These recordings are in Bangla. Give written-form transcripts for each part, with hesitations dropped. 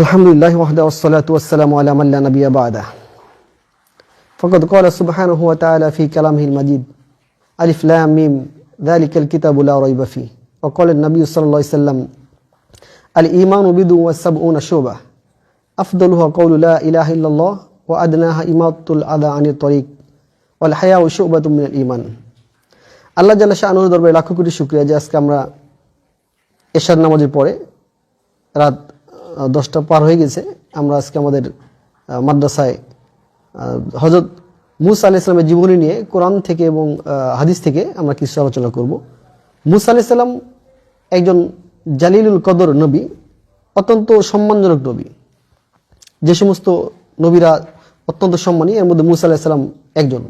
আলহামদুলিল্লাহ ওয়াহদা ওয়াসসালাতু ওয়াসসালামু আলা মান লা নাবিয়্যা বা'দা ফাকাদ ক্বালা সুবহানাহু ওয়া তাআলা ফি কালামিহিল মাজিদ আলিফ লাম মিম যালিকাল কিতাবু লা রাইবা ফিহি ওয়া ক্বালা an-নাবিয়্যু সাল্লাল্লাহু আলাইহি ওয়াসাল্লাম আল ঈমানু বিদ'un ওয়া সাব'ুনা শুবা আফদালুহা কাওলু লা ইলাহা ইল্লাল্লাহ ওয়া আদনাহা ইমাতাতুল আযা আনিত তারিক ওয়াল হায়াউ শুবাতুম মিনাল ঈমান। আল্লাহ জাল্লা শাআনুর দরবারে লাখ কোটি শুকরিয়া যে আজকে আমরা এশার নামাজের পরে রাত 10টা পার হয়ে গেছে। আমরা আজকে আমাদের মাদ্রাসায় হযরত মূসা আলাইহিস সালামের জীবনী নিয়ে কোরআন থেকে এবং হাদিস থেকে আমরা কিছু আলোচনা করব। মূসা আলাইহিস সালাম একজন জালিলুল কদর নবী, অত্যন্ত সম্মানজনক নবী। যে সমস্ত নবীরা অত্যন্ত সম্মানী এর মধ্যে মূসা আলাইহিস সালাম একজন।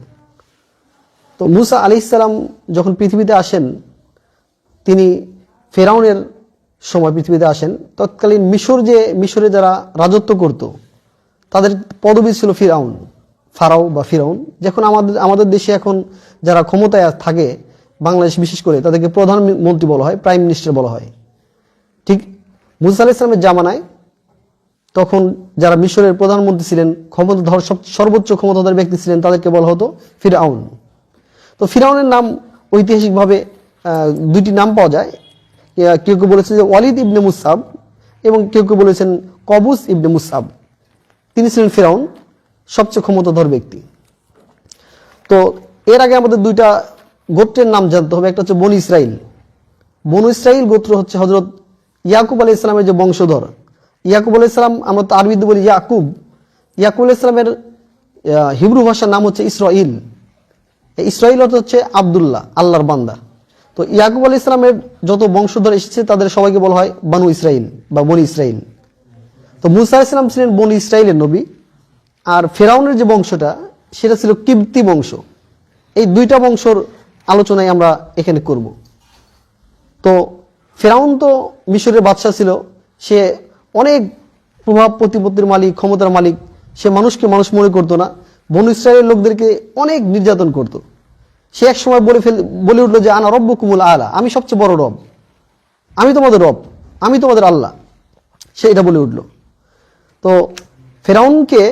তো মূসা আলাইহিস সালাম যখন পৃথিবীতে আসেন, তিনি ফেরাউনের সময় পৃথিবীতে আসেন। তৎকালীন মিশরে যারা রাজত্ব করত তাদের পদবি ছিল ফিরাউন, ফারাও বা ফিরাউন। যখন আমাদের দেশে এখন যারা ক্ষমতায় থাকে, বাংলাদেশ বিশেষ করে, তাদেরকে প্রধানমন্ত্রী বলা হয়, প্রাইম মিনিস্টার বলা হয়। ঠিক মূসা আলাইহিস সালামের জামানায় তখন যারা মিশরের প্রধানমন্ত্রী ছিলেন, ক্ষমতাধর সর্বোচ্চ ক্ষমতাধর ব্যক্তি ছিলেন, তাদেরকে বলা হতো ফিরাউন। তো ফিরাউনের নাম ঐতিহাসিকভাবে দুইটি নাম পাওয়া যায়। কেউ কেউ বলেছেন যে ওয়ালিদ ইবনে মুসাব এবং কেউ কেউ বলেছেন কবুস ইবনে মুসাব। তিনি ছিলেন ফিরাউন, সবচেয়ে ক্ষমতাধর ব্যক্তি। তো এর আগে আমাদের দুইটা গোত্রের নাম জানতে হবে। একটা হচ্ছে বনি ইসরাইল। বনু ইসরাইল গোত্র হচ্ছে হযরত ইয়াকুব আলাইহিস সালামের যে বংশধর। ইয়াকুব আলাইহিস সালাম, আমরা তো আরবিতে বলি ইয়াকুব। ইয়াকুব আলাইহিস সালামের হিব্রু ভাষার নাম হচ্ছে ইসরাইল। ইসরাইল অর্থ হচ্ছে আব্দুল্লাহ, আল্লাহর বান্দা। তো ইয়াকুব আলাইহিস সালামের যত বংশধর এসেছে তাদের সবাইকে বলা হয় বানু ইসরাইল বা বনি ইসরাইল। তো মূসা আলাইহিস সালাম ছিলেন বনি ইসরাইলের নবী, আর ফেরাউনের যে বংশটা সেটা ছিল কিবতি বংশ। এই দুইটা বংশর আলোচনায় আমরা এখানে করব। তো ফেরাউন তো মিশরের বাদশা ছিল, সে অনেক প্রভাব প্রতিপত্তির মালিক, ক্ষমতার মালিক। সে মানুষকে মানুষ মনে করতো না, বনু ইসরাইলের লোকদেরকে অনেক নির্যাতন করত। সে এক সময় বলে উঠলো যে আনা রব্বুকুমুল আলা, আমি সবচেয়ে বড় রব, আমি তোমাদের রব, আমি তোমাদের আল্লাহ। সে এটা বলে উঠলো। তো ফেরাউনকে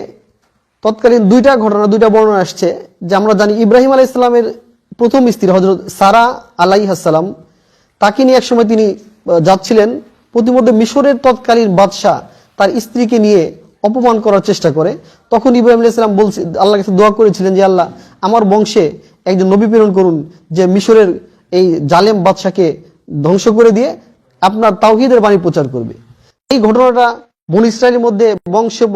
তৎকালীন দুইটা বর্ণনা আসছে যে আমরা জানি ইব্রাহিম আলাইহিস সালামের প্রথম স্ত্রী হযরত সারা আলাইহিস সালাম, তাকে নিয়ে একসময় তিনি যাচ্ছিলেন। প্রতিমধ্যে মিশরের তৎকালীন বাদশাহ তার স্ত্রীকে নিয়ে অপমান করার চেষ্টা করে। তখন ইব্রাহিম আলাইহিস সালাম আল্লাহর কাছে দোয়া করেছিলেন যে আল্লাহ, আমার বংশে একজন নবী প্রেরণ করুন যে মিশরের এই জালেম বাদশাকে ধ্বংস করে দিয়ে আপনার তাওহীদের বাণী প্রচার করবে। এই ঘটনাটা বনু ইসরাইলের মধ্যে বংশের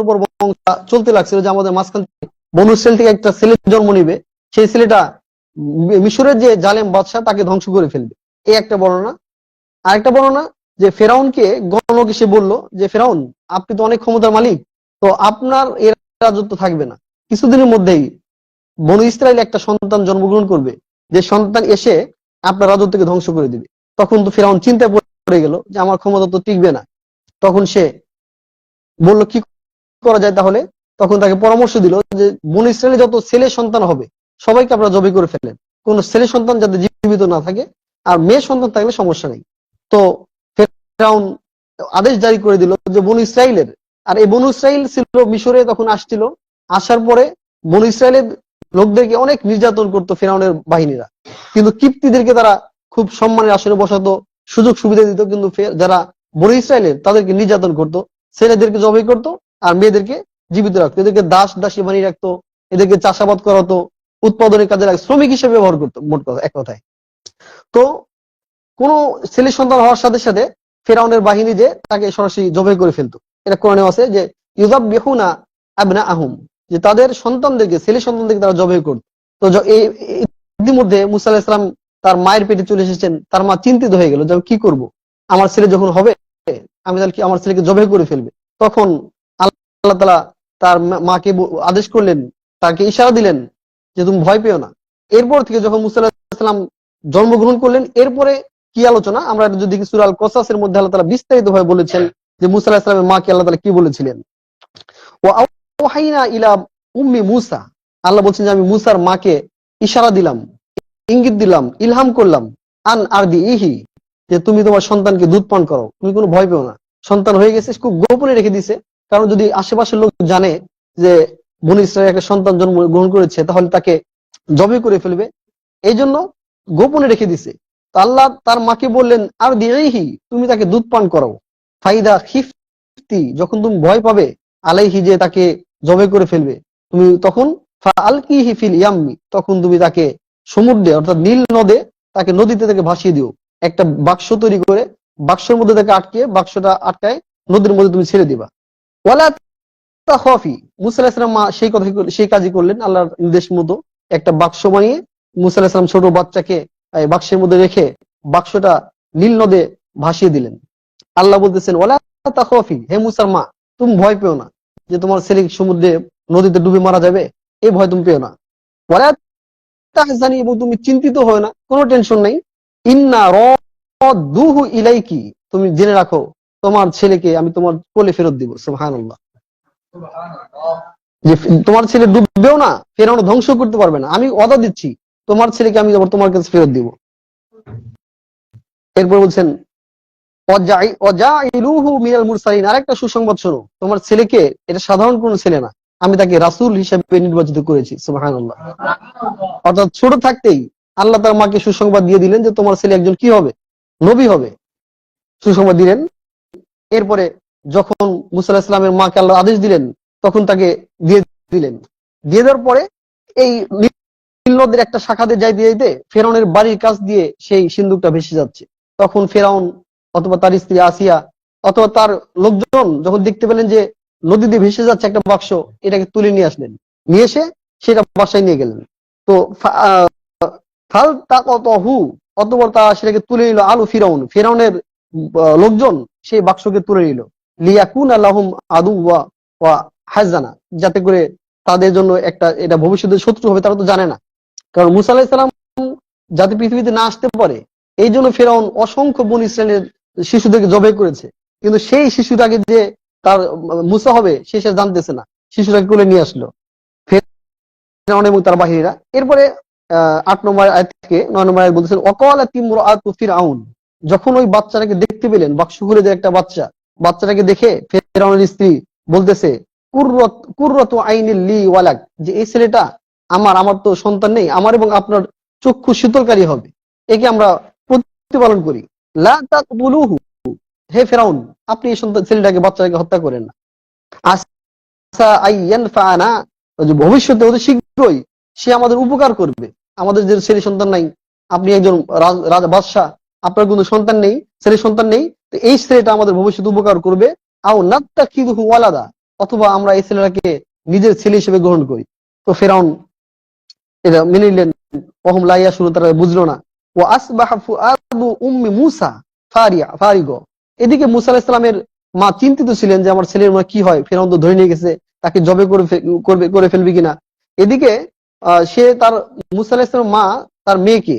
পর বংশ চলতে লাগছিল যে আমাদের মাঝখান থেকে বনু ইসরাইল থেকে একটা ছেলে জন্ম নিবে, সেই ছেলেটা মিশরের যে জালেম বাদশা তাকে ধ্বংস করে ফেলবে। এই একটা বর্ণনা। আরেকটা বর্ণনা যে ফেরাউনকে গণলোকে সে বলল যে ফেরাউন, আপনি তো অনেক ক্ষমতার মালিক, তো আপনার এর রাজত্ব থাকবে না, কিছুদিনের মধ্যেই বনু ইসরাইল একটা সন্তান জন্মগ্রহণ করবে, যে সন্তান এসে আপনার রাজত্বকে ধ্বংস করে দিবে। তখন তো ফেরাউন চিন্তায় পড়ে গেল যে আমার ক্ষমতা তো টিকবে না। তখন সে বলল কি করা যায় তাহলে। তখন তাকে পরামর্শ দিল যে বনু ইসরায়েলে যত ছেলে সন্তান হবে সবাইকে আপনারা জবাই করে ফেলেন, কোন ছেলে সন্তান যাতে জীবিত না থাকে, আর মেয়ে সন্তান থাকলে সমস্যা নেই। তো ফেরাউন আদেশ জারি করে দিল যে বনু ইসরায়েলের, আর এই বনু ইসরায়েল ছিল মিশরে তখন আসছিল। আসার পরে বনু ইসরায়েলের লোকদেরকে অনেক নির্যাতন করতো ফেরাউনের বাহিনীরা, কিন্তু কিপ্তিদেরকে তারা খুব সম্মানের আসনে বসাতো, সুযোগ সুবিধা দিত। কিন্তু যারা বনু ইসরায়েলের তাদেরকে নির্যাতন করতো, ছেলেদেরকে জবাই করতো আর মেয়েদেরকে জীবিত রাখতো, এদেরকে দাসী বানিয়ে রাখতো, এদেরকে চাষাবাদ করাতো, উৎপাদনের কাজে শ্রমিক হিসেবে ব্যবহার করতো, মোট কথা এক কথায়। তো কোন ছেলে সন্তান হওয়ার সাথে সাথে ফেরাউনের বাহিনী যে তাকে সরাসরি জবাই করে ফেলতো। এটা কোরআনে আছে যে ইউযাববিহুনা আবনাআহুম, যে তাদের সন্তানদেরকে, ছেলে সন্তানদেরকে তারা জবাই করতো। তো ইতিমধ্যে মূসা আলাইহিস সালাম তার মায়ের পেটে চলে এসেছেন। তার মা চিন্তিত হয়ে গেল যে আমি কি করব, আমার ছেলে যখন হবে আমি তাহলে কি আমার ছেলেকে জবাই করে ফেলবে। তখন আল্লাহ তাআলা তার মাকে আদেশ করলেন, তাকে ইশারা দিলেন যে তুমি ভয় পেও না। এরপর থেকে যখন মূসা আলাইহিস সালাম জন্মগ্রহণ করলেন, এরপরে কি আলোচনা আমরা যদি সূরা আল কসাসের মধ্যে আল্লাহ তাআলা বিস্তারিতভাবে বলেছেন যে মূসা আলাইহিস সালামের মাকে আল্লাহ তাআলা কি বলেছিলেন। ওয়া আওহাইনা ইলা উম্মি মূসা, আল্লাহ বলছেন যে আমি মূসার মাকে ইশারা দিলাম, ইঙ্গিত দিলাম, ইলহাম করলাম, আন আরদিহি, যে তুমি তোমার সন্তানকে দুধ পান করো, তুমি কোনো ভয় পেও না, সন্তান হয়ে গেছে, খুব গোপনে রেখে দিছে। কারণ যদি আশেপাশের লোক জানে যে বনী ইসরাইল একটা সন্তান জন্ম গ্রহণ করেছে, তাহলে তাকে জবাই করে ফেলবে। এই জন্য গোপনে রেখে দিছে। তো আল্লাহ তার মাকে বললেন, আর দিহি, তুমি তাকে দুধ পান করাও। ফাইদা খিফতি, যখন তুমি ভয় পাবে, আলাইহি, যে তাকে জবাই করে ফেলবে, তুমি তখন ফাআলকিহি ফিল ইয়াম্মি, তখন তুমি তাকে সমুদ্রে অর্থাৎ নীল নদে, তাকে নদীতে তাকে ভাসিয়ে দিও। একটা বাক্স তৈরি করে বাক্সের মধ্যে তাকে বাক্সটা আটকায় নদীর মধ্যে তুমি ছেড়ে দিবা। ওয়ালা তাখাফি, মুসা আলাইহিস সালাম মা সেই কাজই করলেন আল্লাহর নির্দেশ মতো। একটা বাক্স বানিয়ে মুসা আলাইহিস সালাম ছোট বাচ্চাকে এই বাক্সের মধ্যে রেখে বাক্সটা নীল নদে ভাসিয়ে দিলেন। আল্লাহ বলতেছেন, ওয়ালা তাখাফি, হে মুসার মা, তুমি ভয় পেও না যে তোমার ছেলে সমুদ্রে নদীতে ডুবে মারা যাবে, এই ভয় তুমি পেও না। ওয়ালা তাহজানি, এবং তুমি চিন্তিত হয় না, কোনো টেনশন নাই। ইন্না রাদ্দুহু ইলাইকি, তুমি জেনে রাখো তোমার ছেলেকে আমি তোমার কোলে ফেরত দিব। সুবহানাল্লাহ। যে তোমার ছেলে ডুববেও না, ফেরাউন ধ্বংস করতে পারবে না, আমি ওয়াদা দিচ্ছি তোমার ছেলেকে আমি তোমার কাছে ফেরত দিব। এরপর বলছেন, ওয়াজাইলুহু মিনাল মুরসালিন, আরেকটা সুসংবাদ শোনো, তোমার ছেলেকে, এটা সাধারণ কোনো ছেলে না, আমি তাকে রাসূল হিসেবে নির্বাচিত করেছি। সুবহানাল্লাহ। অর্থাৎ ছোট থাকতেই আল্লাহ তার মাকে সুসংবাদ দিয়ে দিলেন যে তোমার ছেলে একজন কি হবে, নবী হবে, সুসংবাদ দিলেন। এরপরে যখন মুসা আলাইহিস সালামের মাকে আল্লাহ আদেশ দিলেন, তখন তাকে দিয়ে দিলেন। দিয়ে দেওয়ার পরে এই নীল নদের একটা শাখা দিয়ে যাইতে যাইতে ফেরাউনের বাড়ির কাছ দিয়ে সেই সিন্দুকটা ভেসে যাচ্ছে। তখন ফেরাউন অথবা তার স্ত্রী আসিয়া অথবা তার লোকজন যখন দেখতে পেলেন যে নদী দিয়ে ভেসে যাচ্ছে একটা বাক্স, এটাকে তুলে নিয়ে আসলেন, নিয়ে এসে সেটা বাসায় নিয়ে গেলেন। তো ফাল তাকাতাহু, অতঃপর তা সেটাকে তুলে নিল আলু ফিরাউন, ফেরাউনের লোকজন সেই বাক্সকে তুলে নিল। লিয়াকুনা লাহুম আদুওয়া ওয়া হাজানা, যাতে করে তাদের জন্য একটা, এটা ভবিষ্যতে শত্রু হবে, তারা তো জানে না। কারণ মুসা আলাইহিস সালাম যাতে পৃথিবীতে না আসতে পারে, এই জন্য ফেরাউন অসংখ্য বনী ইসরাইলের শিশুদেরকে জবাই করেছে। কিন্তু সেই শিশুটাকে যে তার মুসা হবে সে জানতেছে না, শিশুটাকে কোলে নিয়ে আসলো ফেরাউন এবং তার বাহিনীরা। এরপরে ৮ নম্বর আয়াত থেকে ৯ নম্বর আয়াত বলতেছেন, ওয়াকালাত ইমরাআতু ফিরআউন, যখন ওই বাচ্চাটাকে দেখতে পেলেন, বাক্স খুলে যে একটা বাচ্চাটাকে দেখে ফেরাউনের স্ত্রী বলতেছে, কুররাতু আইনিল লি ওয়ালাক, যে এই ছেলেটা আমার তো সন্তান নেই, আমার এবং আপনার চক্ষু শীতলকারী হবে, একে আমরা প্রতিপালন করি। লা তাকতুলুহু, হে ফেরাউন, আপনি এই ছেলেটাকে, বাচ্চাটাকে হত্যা করেন না। আসা আইয়ানফাআনা, ভবিষ্যতে অতি শীঘ্রই সে আমাদের উপকার করবে। আমাদের যে ছেলে সন্তান নাই, আপনি একজন রাজা বাদশাহ, আপনার কোনো সন্তান নেই, ছেলে সন্তান নেই, তো এই ছেলেটা আমাদের ভবিষ্যতে উপকার করবে। আও নাত্তাখিযুহু ওয়ালাদা, অথবা আমরা এই ছেলেটাকে নিজের ছেলে হিসেবে গ্রহণ করি। তো ফেরাউন এটা মেনে নিলেন। ওহুম লা ইয়াশউরুন, তারা বুঝলো না। ওয়া আসবাহা ফুআদু উম্মি মুসা ফারিগ, এদিকে মুসা আলাইহিস সালামের মা চিন্তিত ছিলেন যে আমার ছেলের কি হয়, ফেরাউন তো ধরে নিয়ে গেছে, তাকে জবে করে ফেলবে কিনা। এদিকে সে তার মুসা আলাইহিস সালামের মা তার মেয়েকে,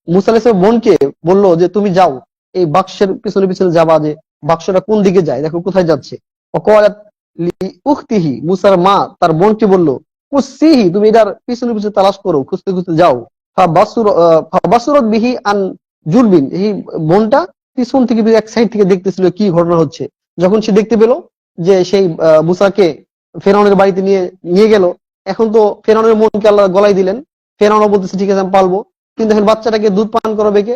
মুসা আলাইহিস সালামের বোনকে বলল যে তুমি যাও, এই বাক্সের পিছনে পিছনে যাবা, যে বাক্সটা কোন দিকে যায়, দেখো কোথায় যাচ্ছে। ওয়াকালাত লিউখতিহি, মুসার মা তার বোনকে বলল, কুসিহি, তুমি এটার পিছনে পিছনে তালাশ করো, খুঁজতে খুঁজতে যাও। ফাবাসুরাত বিহি আন জুলবিন, এই বোনটা পিছন থেকে এক সাইড থেকে দেখতেছিল কি ঘটনা হচ্ছে। যখন সে দেখতে পেল যে সেই মুসাকে ফেরাউনের বাড়িতে নিয়ে গেল, এখন তো ফেরাউনের মনকে আল্লাহ গলায় দিলেন। ফেরাউনও বলতেছে ঠিক আছে আমি পালবো, কিন্তু এখন বাচ্চাটাকে দুধ পান করাবে কে?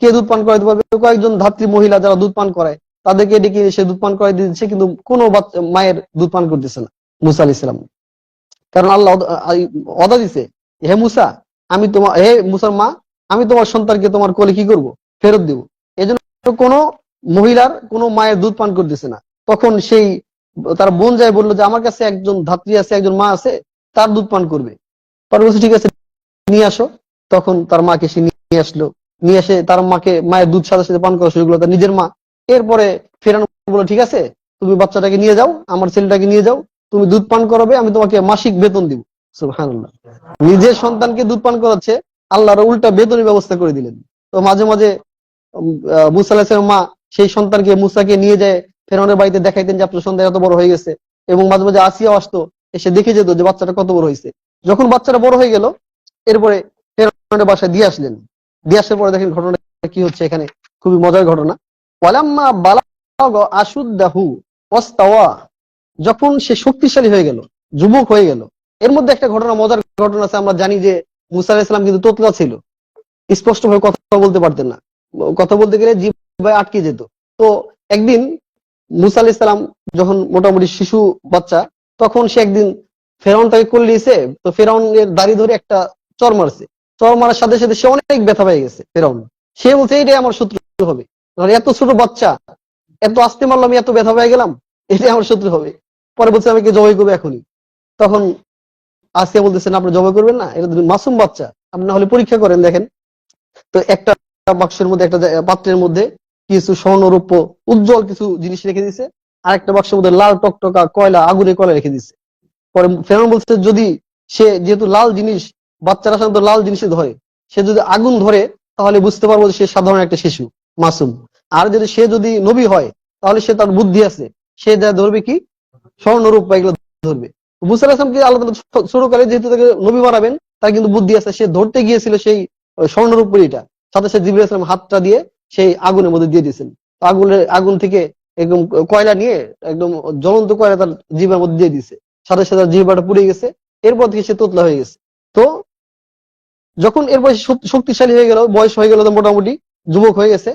কে দুধ পান করাতে পারবে? কয়েকজন ধাত্রী মহিলা যারা দুধ পান করায়, তাদেরকে ডেকে সে দুধ পান করাই দিচ্ছে, কিন্তু কোনো মায়ের দুধ পান করতেছে না মুসা আলাইহিস সালাম। কারণ আল্লাহ ওয়াদা দিছে, হে মুসা, হে মুসার মা, আমি তোমার সন্তানকে তোমার কোলে কি করব, ফেরত দিব। এই জন্য কোনো মহিলার, কোনো মায়ের দুধ পান করতেছে না। তখন সেই তার বোন যায় বললো যে আমার কাছে একজন ধাত্রী আছে, একজন মা আছে, তার দুধ পান করবে। পরে বলছে ঠিক আছে নিয়ে আসো। তখন তার মাকে সে নিয়ে আসলো, নিয়ে এসে তার মায়ের দুধ সাথে সাথে পান করা শুরু করলো, তার নিজের মা। এরপরে ফেরানো বললো ঠিক আছে তুমি বাচ্চাটাকে নিয়ে যাও, আমার ছেলেটাকে নিয়ে যাও, তুমি দুধ পান করাবে, আমি তোমাকে মাসিক বেতন দিব। সুবহানাল্লাহ, নিজের সন্তানকে দুধ পান করাচ্ছে, আল্লাহর উল্টা বেতনের ব্যবস্থা করে দিলেন। তো মাঝে মাঝে মুসা আলাইহিস সালামের মা সেই সন্তানকে, মুসাকে নিয়ে যায় ফেরাউনের বাড়িতে দেখাইতেন যে আপনার সন্তান এত বড় হয়ে গেছে। এবং মাঝে মাঝে আসিয়াও আসতো, এসে দেখে যেত যে বাচ্চাটা কত বড় হয়েছে। যখন বাচ্চাটা বড় হয়ে গেল, এরপরে ফেরাউনের বাসায় দিয়ে আসলেন। দিয়ে আসার পরে দেখেন ঘটনা কি হচ্ছে এখানে, খুবই মজার ঘটনা। ওয়ালাম্মা বালা আশুদ্দাহু ওয়াস্তাওয়া, যখন সে শক্তিশালী হয়ে গেল, যুবক হয়ে গেল। এর মধ্যে একটা ঘটনা, মজার ঘটনা আছে। আমরা জানি যে মুসা আলাইহিস সালাম কিন্তু তোতলা ছিল, স্পষ্ট ভাবে কথা বলতে পারতেন না, কথা বলতে গেলে জিহ্বায় আটকে যেত। তো একদিন মুসা আলাইহিস সালাম যখন মোটামুটি শিশু বাচ্চা, তখন সে একদিন ফেরাউন তাকে কোলে নিয়েছে। তো ফেরাউনের দাড়ি ধরে একটা চর মারছে। চর মারার সাথে সাথে সে অনেক ব্যথা পেয়ে গেছে ফেরাউন। সে বলছে এইটাই আমার শত্রু হবে, এত ছোট বাচ্চা, এত আস্তে মারলাম, এত ব্যথা পেয়ে গেলাম, এটাই আমার শত্রু হবে। পরে বলছে আমাকে জবাই করবে এখনই। তখন আসিয়া বলতেছেন আপনি জবাই করবেন না, এটা মাসুম বাচ্চা, আপনি না হলে পরীক্ষা করেন দেখেন। তো একটা বাক্সের মধ্যে, একটা পাত্রের মধ্যে কিছু স্বর্ণরূপ্য উজ্জ্বল কিছু জিনিস রেখে দিছে, আর একটা বাক্সের মধ্যে লাল টকটকা কয়লা, আগুনে কয়লা রেখে দিছে। পরে ফেরাউন বলছে যদি সে, যেহেতু লাল জিনিস, বাচ্চারা সাধারণত লাল জিনিসে ধরে, সে যদি আগুন ধরে তাহলে বুঝতে পারবো যে সে সাধারণ একটা শিশু, মাসুম। আর যদি সে যদি নবী হয় তাহলে সে, তার বুদ্ধি আছে, সে যা ধরবে কি স্বর্ণরূপ বা এগুলো ধরবে। মুসা আলাইহিস সালামকে আল্লাহ তাআলা ছোটকালে যেহেতু তাকে নবী বানাবেন, তার কিন্তু বুদ্ধি আছে, সে ধরতে গিয়েছিল সেই স্বর্ণরূপ পরীটা, সাথে সাথে জিবরাইল আলাইহিস সালাম হাতটা দিয়ে সেই আগুনের মধ্যে দিয়ে দিয়েছেন। আগুন থেকে একদম কয়লা নিয়ে, একদম জ্বলন্ত কয়লা তার জিহ্বার মধ্যে দিয়ে দিয়েছে, সাথে সাথে জিহ্বাটা পুড়ে গেছে। এরপর থেকে সে তোতলা হয়ে গেছে। তো যখন এরপর শক্তিশালী হয়ে গেল, বয়স হয়ে গেল, মোটামুটি যুবক হয়ে গেছে,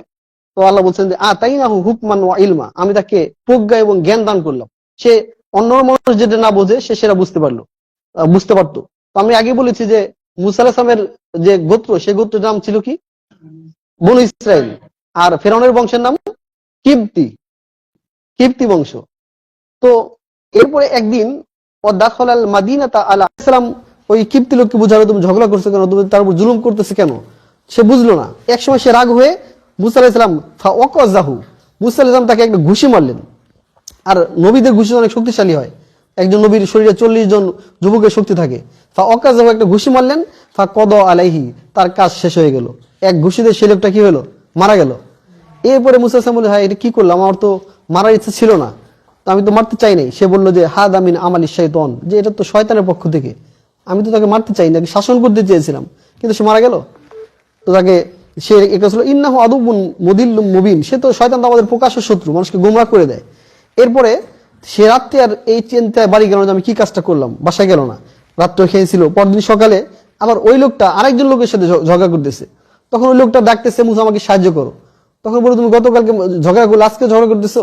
তো আল্লাহ বলছেন যে আতাইনাহু হুকমান ওয়া ইলমা, আমি তাকে প্রজ্ঞা এবং জ্ঞান দান করলাম। সে অন্য মানুষ যেটা না বোঝে সে সেটা বুঝতে পারতো। তো আমি আগে বলেছি যে মুসা আলাইহিস সালামের যে গোত্র, সে গোত্রের নাম ছিল কি বনু ইসরাইল, আর ফেরাউনের বংশের নাম কিপ্তি বংশ। তো এরপরে একদিন ওয়াদাখালাল মাদিনাতা আলা সালাম, ওই কিপ্তি লোককে বুঝালো তুমি ঝগড়া করছো কেন, তুমি তার উপর জুলুম করতেছে কেন। সে বুঝলো না। একসময় সে রাগ হয়ে মুসা আলাইহিস সালাম ফাওয়াকাযাহু, মুসা আলাইহিস সালাম তাকে একটা ঘুষি মারলেন। আর নবীদের ঘুষি অনেক শক্তিশালী হয়, একজন নবীর শরীরে 40 জন যুবকের শক্তি থাকে। ফাওয়াকাযাহু, একটা ঘুষি মারলেন। ফাকাদা আলাইহি, তার কাজ শেষ হয়ে গেল। এক ঘুষিতে সে লোকটা কি হলো, মারা গেল। এরপরে মুসা আলাইহিস সালাম বলে হ্যাঁ এটা কি করলাম, আমার তো মারার ইচ্ছা ছিল না, আমি তো মারতে চাই নাই। সে বললো যে হাদা মিন আমালি শাইতান, যে এটা তো শয়তানের পক্ষ থেকে, আমি তো তাকে মারতে চাই না, শাসন করতে চেয়েছিলাম, কিন্তু সে মারা গেল। তো তাকে সে এটা ছিল ইন্নাহু আদুবুন মুদিল্লুম মুবিন, সে তো শয়তান, তো আমাদের প্রকাশ্য শত্রু, মানুষকে গোমরাহ করে দেয়। এরপরে সে রাত্রে আর এই চিন্তায় বাড়ি গেল না, আমি কি কাজটা করলাম, বাসায় গেল না, রাত্রে খেয়েছিল। পরদিন সকালে আবার ওই লোকটা আরেকজন লোকের সাথে ঝগড়া করতেছে। তখন ওই লোকটা ডাকতেছে মুসা আমাকে সাহায্য করো। তখন বলো তুমি গতকালকে ঝগড়া করলে, আজকে ঝগড়া করতেছো,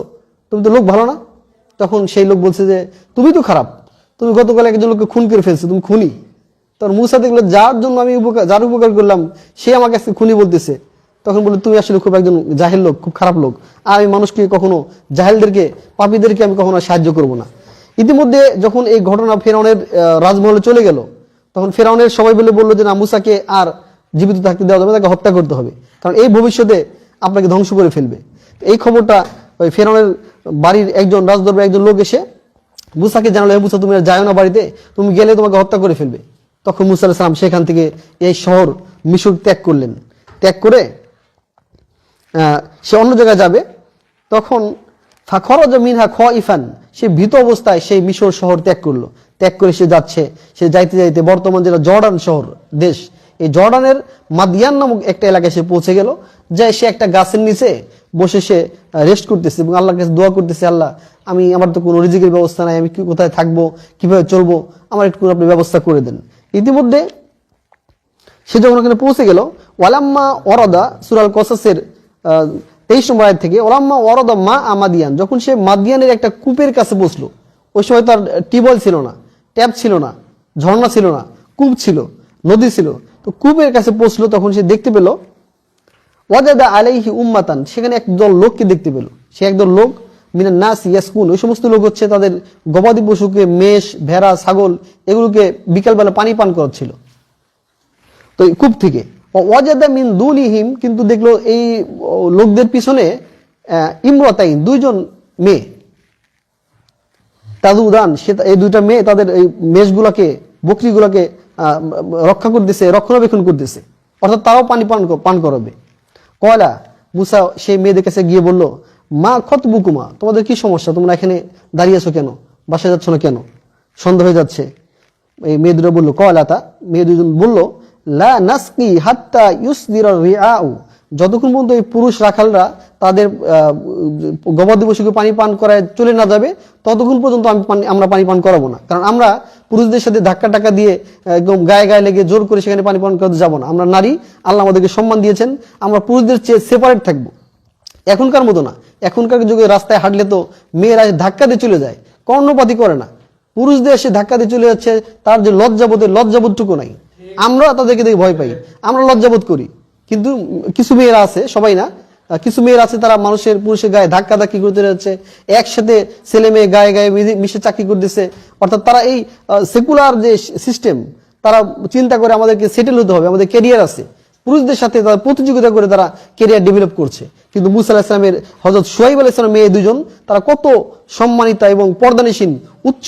তুমি তো লোক ভালো না। তখন সেই লোক বলছে যে তুমি তো খারাপ, তুমি গতকাল একজন লোককে খুন করে ফেলছো, তুমি খুনি। তখন মুসা দেখলো যার জন্য আমি যার উপকার করলাম সে আমার কাছে খুনি বলতেছে। তখন বলে তুমি আসলে খুব একজন জাহেল লোক, খুব খারাপ লোক, আর আমি মানুষকে কখনো, জাহেলদেরকে, পাপীদেরকে আমি কখনো সাহায্য করব না। ইতিমধ্যে যখন এই ঘটনা ফেরাউনের রাজমহলে চলে গেল, তখন ফেরাউনের সবাই বললো যে না, মুসাকে আর জীবিত থাকতে দেওয়া যাবে, তাকে হত্যা করতে হবে, কারণ এই ভবিষ্যতে আপনাকে ধ্বংস করে ফেলবে। এই খবরটা ওই ফেরাউনের বাড়ির একজন রাজদরবারের একজন লোক এসে মুসাকে জানালো, মুসা তুমি যাও না বাড়িতে, তুমি গেলে তোমাকে হত্যা করে ফেলবে। তখন মুসা আলাইহিস সালাম সেখান থেকে এই শহর মিশর ত্যাগ করলেন। ত্যাগ করে সে অন্য জায়গায় যাবে। তখন ফাখরাজা মিনহা খাইফান, সে ভীত অবস্থায় সেই মিশর শহর ত্যাগ করলো। ত্যাগ করে সে যাচ্ছে, সে যাইতে যাইতে বর্তমান যেটা জর্ডান শহর দেশ, এই জর্ডানের মাদিয়ান নামক একটা এলাকায় সে পৌঁছে গেল। যাই সে একটা গাছের নিচে বসে সে রেস্ট করতেছে এবং আল্লাহর কাছে দোয়া করতেছে, আল্লাহ আমার তো কোনো রিজিকের ব্যবস্থা নাই, আমি কোথায় থাকবো, কিভাবে চলবো, আমার একটু আপনি ব্যবস্থা করে দেন। ইতিমধ্যে সে যখন ওখানে পৌঁছে গেল, ওয়ালাম্মা ওয়ারাদা, সূরা আল কসাসের 23 নম্বর আয়াত থেকে, ওয়ালাম্মা ওয়ারাদা মা আমাদিয়ান, যখন সে মাদিয়ানের একটা কূপের কাছে বসলো, ওই সময় তার টিউবওয়েল ছিল না, ট্যাপ ছিল না, ঝর্ণা ছিল না, কূপ ছিল, নদী ছিল। তো কূপের কাছে পৌঁছলো, তখন সে দেখতে পেল ওয়াজাদা আলাইহি উম্মাতান, সেখানে একদল লোককে দেখতে পেল। সে একদল লোক মিনান নাস ইয়াসকুন, ওই সমস্ত লোক হচ্ছে তাদের গবাদি পশুকে, মেষ, ভেড়া, ছাগল, এগুলোকে বিকালবেলা পানি পান করাচ্ছিল তো কূপ থেকে। ওয়াজাদা মিন দুনিহিম, কিন্তু দেখলো এই লোকদের পিছনে ইমরাতাইন, দুইজন মেয়ে, তাজুদান, সে এই দুইটা মেয়ে তাদের এই মেষগুলাকে, বকরিগুলাকে রক্ষা করতেছে, রক্ষণাবেক্ষণ করতেছে, অর্থাৎ তারাও পানি পান করাবে। কয়লা মুসা সেই মেয়েদের কাছে গিয়ে বলল, মা খতবুকুমা, তোমাদের কি সমস্যা, তোমরা এখানে দাঁড়িয়ে আছো কেন, বাসায় যাচ্ছ না কেন, সন্ধ্যা হয়ে যাচ্ছে। এই মেয়ে দুটো বললো, কয়লাতা, মেয়ে দুজন বলল, লা নাসকি হাত্তা ইউসদিরা রিআউ, যতক্ষণ পর্যন্ত এই পুরুষ রাখালরা তাদের গবাদি পশুকে পানি পান করায় চলে না যাবে, ততক্ষণ পর্যন্ত আমরা পানি পান করাবো না। কারণ আমরা পুরুষদের সাথে ধাক্কা টাক্কা দিয়ে একদম গায়ে গায়ে লেগে জোর করে সেখানে পানি পান করতে যাবো না। আমরা নারী, আল্লাহ আমাদেরকে সম্মান দিয়েছেন, আমরা পুরুষদের চেয়ে সেপারেট থাকবো। এখনকার মতো না, এখনকার যুগে রাস্তায় হাঁটলে তো মেয়েরা ধাক্কা দিয়ে চলে যায়, কর্ণপাতি করে না। পুরুষদের এসে ধাক্কা দিয়ে চলে যাচ্ছে, তার যে লজ্জাবোধটুকু নাই। আমরা তাদেরকে দেখে ভয় পাই, আমরা লজ্জাবোধ করি। কিন্তু কিছু মেয়েরা আছে, সবাই না, কিছু মেয়েরা আছে তারা পুরুষের গায়ে ধাক্কা ধাক্কি করতে যাচ্ছে, একসাথে ছেলে মেয়ে গায়ে গায়ে মিশে চাকরি করতেছে। অর্থাৎ তারা এই সেকুলার যে সিস্টেম, তারা চিন্তা করে আমাদেরকে সেটেল হতে হবে, আমাদের ক্যারিয়ার আছে, পুরুষদের সাথে তারা প্রতিযোগিতা করে তারা ক্যারিয়ার ডেভেলপ করছে। কিন্তু মুসা আলাইহিস সালামের হযরত শুআয়ব আলাইহিস সালামের মেয়ে দুজন, তারা কত সম্মানিতা এবং পর্দানিসীন, উচ্চ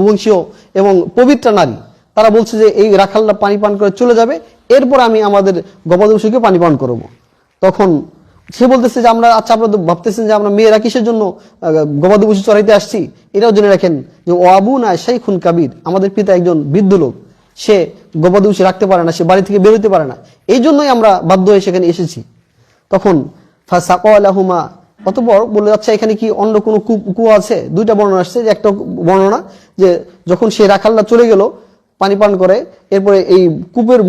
বংশীয় এবং পবিত্র নারী। তারা বলছে যে এই রাখালরা পানি পান করে চলে যাবে, এরপর আমি আমাদের গবাদি পশুকে পানি পান করবো। তখন সে বলতেছে যে আমরা, আচ্ছা আপনারা ভাবতেছেন যে আমরা মেয়েরা কিসের জন্য গবাদি পশু চড়াইতে আসছি, এটাও জেনে রাখেন যে ও আবুনা শাইখুন কাবীর, আমাদের পিতা একজন বৃদ্ধ লোক, সে গবাদি পশু রাখতে পারে না, সে বাড়ি থেকে বেরোতে পারে না, এই জন্যই আমরা বাধ্য হয়ে সেখানে এসেছি। তখন ফাসাকালাহুমা, অতঃপর বলে যাচ্ছে এখানে কি অন্য কোনো কুয়া আছে? দুইটা বর্ণনা আসছে, যে একটা বর্ণনা যে যখন সে রাখালরা চলে গেল পানি পান করে, এরপরে এই কুয়ার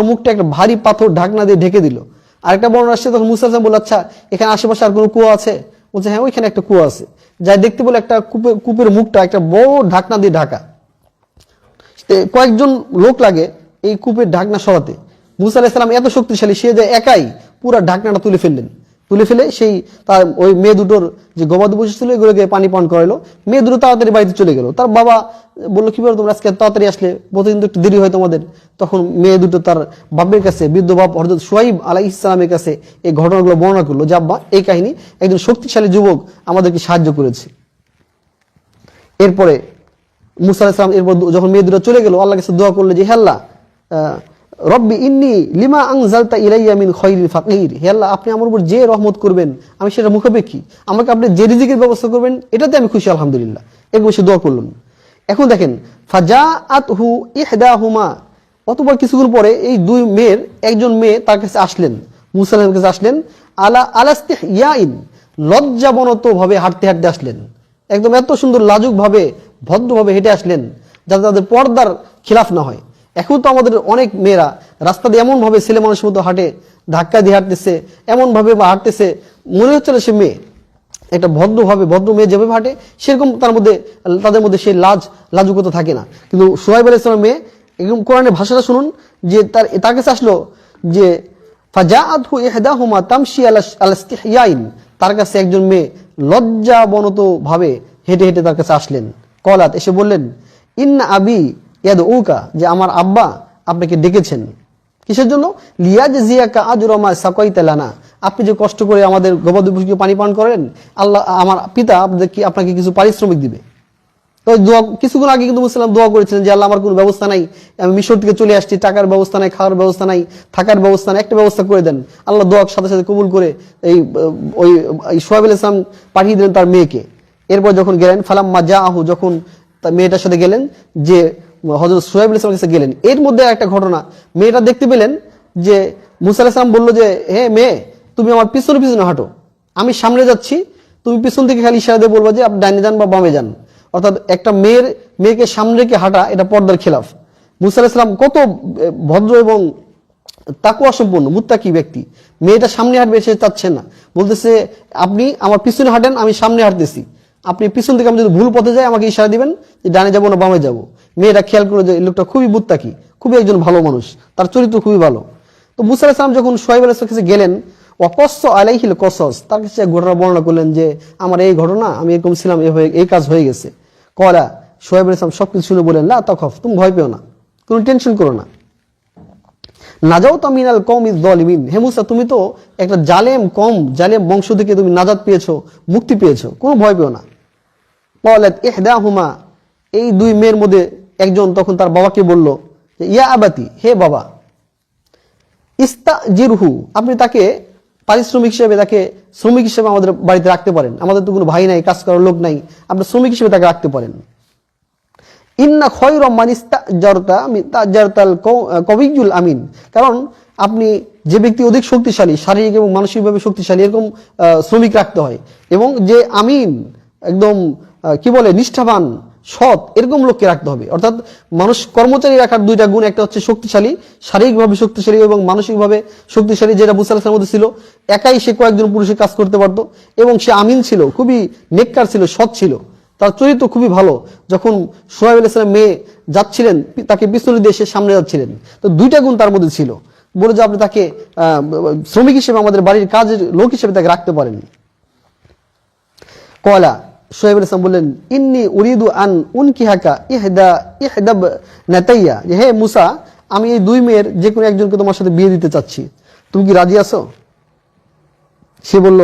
মুখটা একটা ভারী পাথর ঢাকনা দিয়ে ঢেকে দিল। আরেকটা বর্ণনা আসছে, তখন মুসা আলাইহিস সালাম বলে, আচ্ছা এখানে আশেপাশে আর কোনো কুয়া আছে? বলছে হ্যাঁ, ওইখানে একটা কুয়া আছে। যাই দেখতে বলে একটা কূপের মুখটা একটা বড় ঢাকনা দিয়ে ঢাকা। কয়েকজন লোক লাগে এই কূপের ঢাকনা সরাতে। মুসা আলাইহিস সালাম এত শক্তিশালী, সে যে একাই পুরো ঢাকনাটা তুলে ফেলে সেই তার ওই মেয়ে দুটোর যে গবাদি পশু ছিল এগুলোকে পানি পান করাইলো। মেয়ে দুটো তাড়াতাড়ি বাড়িতে চলে গেল। তার বাবা বললো, কি বলো তোমরা আজকে তাড়াতাড়ি আসলে, প্রতিদিন তো একটু দেরি হয় তোমাদের। তখন মেয়ে দুটো তার বাপের কাছে, বৃদ্ধ বাপ হযরত শুআয়ব আলাইহিস সালামের কাছে এই ঘটনাগুলো বর্ণনা করলো, যে আব্বা এই কাহিনী, একজন শক্তিশালী যুবক আমাদেরকে সাহায্য করেছে। এরপরে মুসা আলাইহিস সালাম এরপর যখন মেয়ে দুটো চলে গেল, আল্লাহর কাছে দোয়া করলো যে হে আল্লাহ, রব্বি ইন্নী লিমা আনজালতা ইলাইয়া মিন খায়রিল ফাকির, হে আল্লাহ আপনি আমার উপর যে রহমত করবেন আমি সেটা মুখাপেক্ষী, আমাকে আপনি যে রিজিকের ব্যবস্থা করবেন এটাতে আমি খুশি, আলহামদুলিল্লাহ। এরকম সে দোয়া করলেন। এখন দেখেন, ফাজাআতহু ইহদাহুমা, অতঃপর কিছুক্ষণ পরে এই দুই মেয়ের একজন মেয়ে তার কাছে আসলেন, মুসা আলাইহিস কাছে আসলেন, আলাস্তিহইয়াইন, লজ্জাবনত ভাবে হাঁটতে হাঁটতে আসলেন, একদম এত সুন্দর লাজুক ভাবে ভদ্রভাবে হেঁটে আসলেন যাতে তাদের পর্দার খিলাফ না হয়। এখন তো আমাদের অনেক মেয়েরা রাস্তা দিয়ে এমন ভাবে ছেলে মানুষের মতো হাঁটে, ধাক্কা দিয়ে হাঁটতেছে, এমন ভাবে হাঁটতেছে মনে হচ্ছে না সে মেয়ে। একটা ভদ্র মেয়ে যেভাবে হাঁটে সেরকম তাদের মধ্যে সেই লাজুকতা থাকে না। কিন্তু শুআয়ব আলাইহিস সালামের মেয়ে, একদম কোরআনের ভাষাটা শুনুন, যে তার কাছে আসলো যে ফাজাআতহু ইহদাহুমা তামশি আলাস্তিহইয়াইন, তার কাছে একজন মেয়ে লজ্জাবনত ভাবে হেঁটে হেঁটে তার কাছে আসলেন। কলাত, এসে বললেন, ইন্না আবি ইয়াদউকা, যে আমার আব্বা আপনাকে ডেকেছেন। কিসের জন্য? লিয়াজজিয়াকা আজরা মা সাকাইতা লানা, আপনি যে কষ্ট করে আমাদের গবাদি পশুকে পানি পান করেন, আল্লাহ আমার পিতা আপনাকে কিছু পারিশ্রমিক দিবে। তো কিছুক্ষণ আগে কিন্তু মুসলিম দোয়া করেছিলেন যে আল্লাহ আমার কোনো ব্যবস্থা নাই, আমি মিশর থেকে চলে আসছি, টাকার ব্যবস্থা নাই, খাওয়ার ব্যবস্থা নাই, থাকার ব্যবস্থা নাই, একটা ব্যবস্থা করে দেন। আল্লাহ দোয়ার সাথে সাথে কবুল করে ওই শুআয়ব আলাইহিস সালাম পাঠিয়ে দিলেন তার মেয়েকে। এরপর যখন গেলেন, ফালাম্মা জাআহু, যখন তার মেয়েটার সাথে গেলেন, যে হযরত শুআয়ব আলাইহিস সালামের কাছে গেলেন, এর মধ্যে একটা ঘটনা, মেয়েটা দেখতে পেলেন যে মুসা আলাইহিস সালাম বললো যে হে মেয়ে, তুমি আমার পিছনে পিছনে হাঁটো, আমি সামনে যাচ্ছি, তুমি পিছন থেকে খালি ইশারা দিয়ে বলবা যে আপনি ডাইনে যান বা বামে যান। অর্থাৎ একটা মেয়েকে সামনে রেখে হাঁটা, এটা পর্দার খেলাফ। মুসা আলাইহিস সালাম কত ভদ্র এবং তাকওয়া সম্পন্ন মুত্তাকি ব্যক্তি, মেয়েটা সামনে হাঁটবে সে চাচ্ছে না, বলতেছে আপনি আমার পিছনে হাঁটেন, আমি সামনে হাঁটতেছি, আপনি পিছন থেকে আমি যদি ভুল পথে যাই আমাকে ইশারা দিবেন যে ডানে যাবো না বামে যাবো। মেয়েটা খেয়াল করে যে লোকটা খুবই মুত্তাকি, খুবই একজন ভালো মানুষ, তার চরিত্র খুবই ভালো। তো মুসা আলাইহিস সালাম যখন শুআয়ব আলাইহিস সালামের কাছে গেলেন, ওয়াকাসস আলাইহিল কসস, তার কাছে ঘটনা বর্ণনা করলেন যে আমার এই ঘটনা, আমি এরকম ছিলাম, এই কাজ হয়ে গেছে। কলা, শুআয়ব আলাইহিস সালাম সবকিছু শুনে বলেন, লা তাখাফ, তুমি ভয় পেও না, কোনো টেনশন করো না। নাজাউতা মিনাল কওমিজ যালিমিন, হে মুসা তুমি তো একটা জালেম বংশ থেকে তুমি নাজাত পেয়েছো, মুক্তি পেয়েছো, কোনো ভয় পেও না। ক্বালাত ইহদাহুমা, এই দুই মেয়ের মধ্যে একজন তখন তার বাবাকে বলল, ইয়া আবাতি, হে বাবা, ইস্তাজিরহু, আপনি তাকে পারিশ্রমিক হিসেবে, তাকে শ্রমিক হিসেবে আমাদের বাড়িতে রাখতে পারেন, আমাদের তো কোনো ভাই নাই, কাজ করার লোক নাই, আপনি শ্রমিক হিসেবে তাকে রাখতে পারেন। ইন্না খায়রা মান ইস্তাজারতা তাজারতাল কবিয়ুল আমিন, কারণ আপনি যে ব্যক্তি অধিক শক্তিশালী, শারীরিক এবং মানসিকভাবে শক্তিশালী, এরকম শ্রমিক রাখতে হয়। এবং যে আমিন, একদম কি বলে নিষ্ঠাবান, সৎ, এরকম লোককে রাখতে হবে। অর্থাৎ মানুষ কর্মচারী রাখার দুইটা গুণ, একটা হচ্ছে শক্তিশালী, শারীরিকভাবে শক্তিশালী এবং মানসিকভাবে শক্তিশালী, যেটা মুসা আলাইহিস সালামের মধ্যে ছিল। একাই সে কয়েকজন পুরুষের কাজ করতে পারতো এবং সে আমিন ছিল, খুবই নেককার ছিল, সৎ ছিল, তার চরিত্র খুবই ভালো। যখন সোহাইব আলাইহিস সালাম মেয়ে যাচ্ছিলেন, তাকে পিস্তল দিয়ে সে সামনে যাচ্ছিলেন, তো দুইটা গুণ তার মধ্যে ছিল। বলে যে আপনি তাকে শ্রমিক হিসেবে, আমাদের বাড়ির কাজের লোক হিসেবে তাকে রাখতে পারেন। কলা সোহাইব আলাইহিস সালাম বললেন, ইন্নী উরিদু আন উনকিহাকা ইহদাব নাতাইয়া, হে মুসা, আমি এই দুই মেয়ের যে কোনো একজনকে তোমার সাথে বিয়ে দিতে চাচ্ছি, তুমি কি রাজি আছো? সে বলল,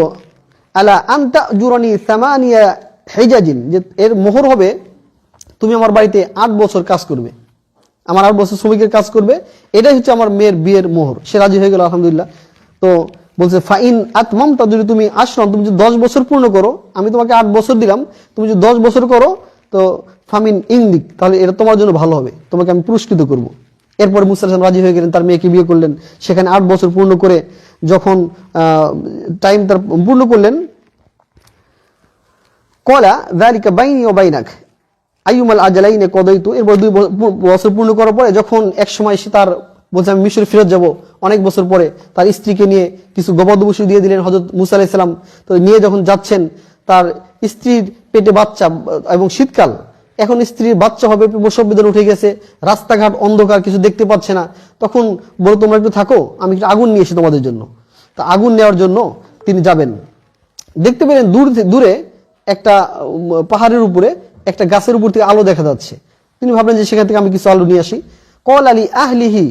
আলা আনতা জুরানি সামানিয়া হিজাজিন, যে এর মোহর হবে তুমি আমার বাড়িতে 8 বছর কাজ করবে, আমার 8 বছর শ্রমিকের কাজ করবে, এটাই হচ্ছে আমার মেয়ের বিয়ের মোহর। সে রাজি হয়ে গেল, আলহামদুলিল্লাহ। তো বলছে, ফাইন আতমাম, তা যদি তুমি আশ্রম, তুমি যদি 10 বছর পূর্ণ করো, আমি তোমাকে 8 বছর দিলাম, তুমি যদি 10 বছর করো, তো ফামিন ইংলিক, তাহলে এটা তোমার জন্য ভালো হবে, তোমাকে আমি পুরস্কৃত করব। এরপরে মুসা আলাইহিস সালাম রাজি হয়ে গেলেন, তার মেয়েকে বিয়ে করলেন। সেখানে 8 বছর পূর্ণ করে যখন টাইম তার পূর্ণ করলেন, কলা যালিকা বাইনি ওয়া বাইনাক আইয়ুমাল আজালাইনে কদাইতু, এরপর 2 বছর পূর্ণ করার পরে যখন এক সময় সে তার বলছে আমি মিশরে ফেরত যাব, অনেক বছর পরে তার স্ত্রীকে নিয়ে কিছু গবাদি দিয়ে দিলেন হযরত মুসা আলাইহিস সালাম। তো নিয়ে যখন যাচ্ছেন, তার স্ত্রীর পেটে বাচ্চা এবং শীতকাল, এখন স্ত্রীর বাচ্চা হবে, প্রসব বেদনা উঠে গেছে, রাস্তাঘাট অন্ধকার, কিছু দেখতে পাচ্ছে না। তখন বলো তোমরা একটু থাকো, আমি একটু আগুন নিয়ে এসি তোমাদের জন্য। তা আগুন নেওয়ার জন্য তিনি যাবেন, দেখতে পেলেন দূরে একটা পাহাড়ের উপরে একটা গাছের উপর থেকে আলো দেখা যাচ্ছে। তিনি ভাবলেন যে সেখান থেকে আমি কিছু আলো নিয়ে আসি। কল আলী আহলিহি,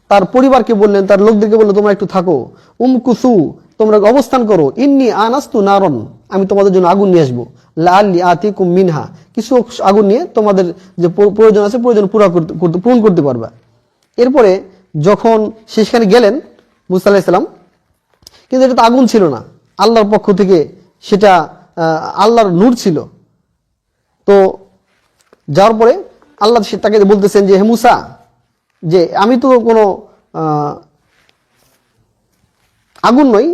তার পরিবারকে বললেন, তার লোকদেরকে বললেন, তোমরা একটু থাকো, উমকুসু, তোমরা অবস্থান করো, ইন্নি আনাস্তু নারন, আমি তোমাদের জন্য আগুন নিয়ে আসবো, লাআল্লি আতিকুম মিনহা, কিছু আগুন নিয়ে তোমাদের যে প্রয়োজন আছে প্রয়োজন পূরণ করতে পারবা। এরপরে যখন সেখানে গেলেন মুসা আলাইহিস সালাম, কিন্তু এটা তো আগুন ছিল না, আল্লাহর পক্ষ থেকে সেটা আল্লাহর নূর ছিল। তো যাওয়ার পরে আল্লাহ তাকে বলতেছেন যে, হে মুসা, যে আমি তো কোনো আগুন নই,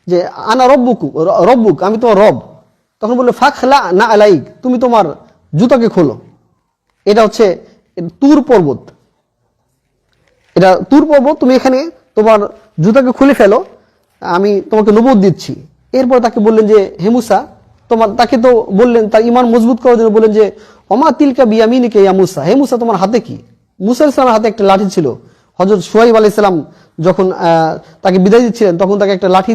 যে আনা রব্বুক, আমি তোমার রব। তখন বললো, ফাখলা না আলাইক, তুমি তোমার জুতাকে খোলো। এটা হচ্ছে তুর পর্বত, এটা তুর পর্বত, তুমি এখানে তোমার জুতাকে খুলে ফেলো, আমি তোমাকে নবুয়ত দিচ্ছি। এরপর তাকে বললেন যে, হে মুসা, তাকে তো বললেন তার ঈমান মজবুত করার জন্য, বললেন যে ওমা তিলকা বিয়ামিনিকা ইয়া মুসা, হে মুসা তোমার হাতে কি? মুসা আলাইহিস সালামের হাতে একটা লাঠি ছিল। হযরত শুআয়ব আলাইহিস সালাম যখন তাকে বিদায় দিচ্ছিলেন, তখন তাকে একটা লাঠি